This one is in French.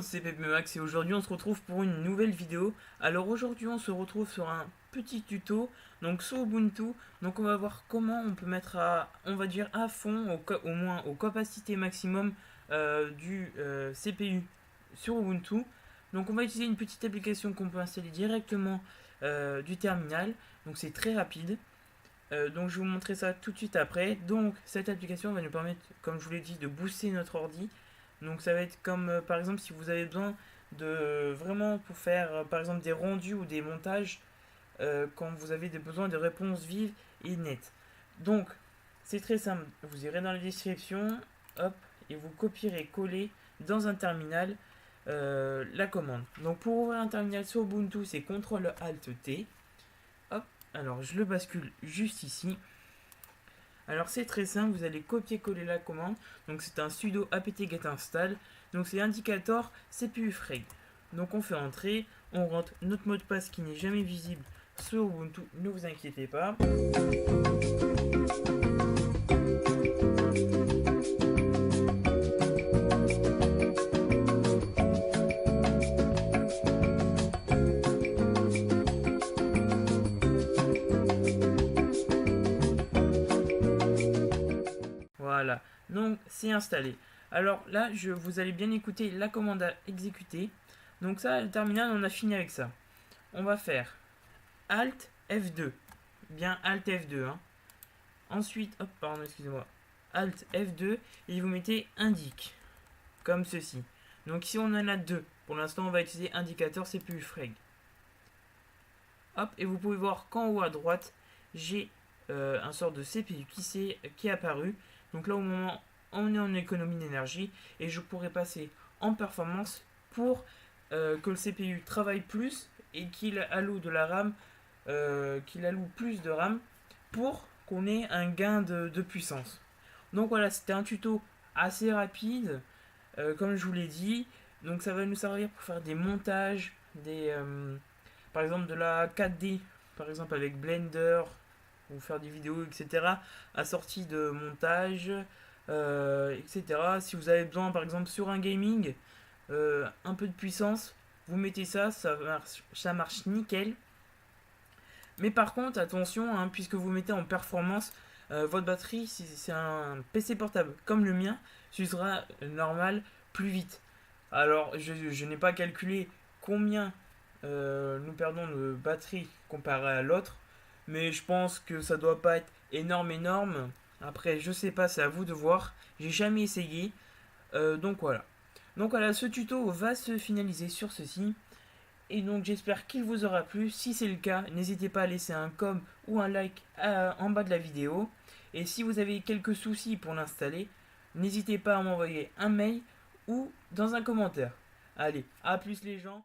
c'est PPMax et aujourd'hui on se retrouve pour une nouvelle vidéo. Alors aujourd'hui on se retrouve sur un petit tuto, donc sur Ubuntu. Donc on va voir comment on peut mettre à, on va dire à fond, au moins aux capacités maximum du CPU sur Ubuntu. Donc on va utiliser une petite application qu'on peut installer directement du terminal. Donc c'est très rapide. Donc je vais vous montrer ça tout de suite après. Donc cette application va nous permettre, comme je vous l'ai dit, de booster notre ordi. Donc ça va être comme par exemple si vous avez besoin de vraiment pour faire par exemple des rendus ou des montages quand vous avez des besoins de réponses vives et nettes. Donc c'est très simple. Vous irez dans la description, hop, et vous copierez, coller dans un terminal la commande. Donc pour ouvrir un terminal sur Ubuntu, c'est CTRL ALT T. Hop, alors je le bascule juste ici. Alors c'est très simple, vous allez copier-coller la commande. Donc c'est un sudo apt-get install. Donc c'est indicator CPU frag. Donc on fait entrer, on rentre notre mot de passe qui n'est jamais visible sur Ubuntu, ne vous inquiétez pas. Voilà, donc c'est installé. Alors là, vous allez bien écouter la commande à exécuter. Donc ça, le terminal, on a fini avec ça. On va faire Alt F2. Bien Alt F2. Hein. Ensuite, hop, pardon, excusez-moi. Alt F2 et vous mettez indique. Comme ceci. Donc ici, on en a deux. Pour l'instant, on va utiliser indicateur CPU frag. Hop, et vous pouvez voir qu'en haut à droite, j'ai un sort de CPU qui est apparu. Donc là, au moment, on est en économie d'énergie et je pourrais passer en performance pour que le CPU travaille plus et qu'il alloue de la RAM, qu'il alloue plus de RAM pour qu'on ait un gain de puissance. Donc voilà, c'était un tuto assez rapide, comme je vous l'ai dit. Donc ça va nous servir pour faire des montages, par exemple de la 4D, par exemple avec Blender, ou faire des vidéos, etc. assorties de montage, etc. Si vous avez besoin, par exemple, sur un gaming, un peu de puissance, vous mettez ça, ça marche nickel. Mais par contre, attention, hein, puisque vous mettez en performance, votre batterie, si c'est un PC portable comme le mien, ce sera normal plus vite. Alors, je n'ai pas calculé combien nous perdons de batterie comparé à l'autre, mais je pense que ça doit pas être énorme. Après, je sais pas, c'est à vous de voir. J'ai jamais essayé. Donc voilà. Donc voilà, ce tuto va se finaliser sur ceci. Et donc j'espère qu'il vous aura plu. Si c'est le cas, n'hésitez pas à laisser un com ou un like en bas de la vidéo. Et si vous avez quelques soucis pour l'installer, n'hésitez pas à m'envoyer un mail ou dans un commentaire. Allez, à plus les gens.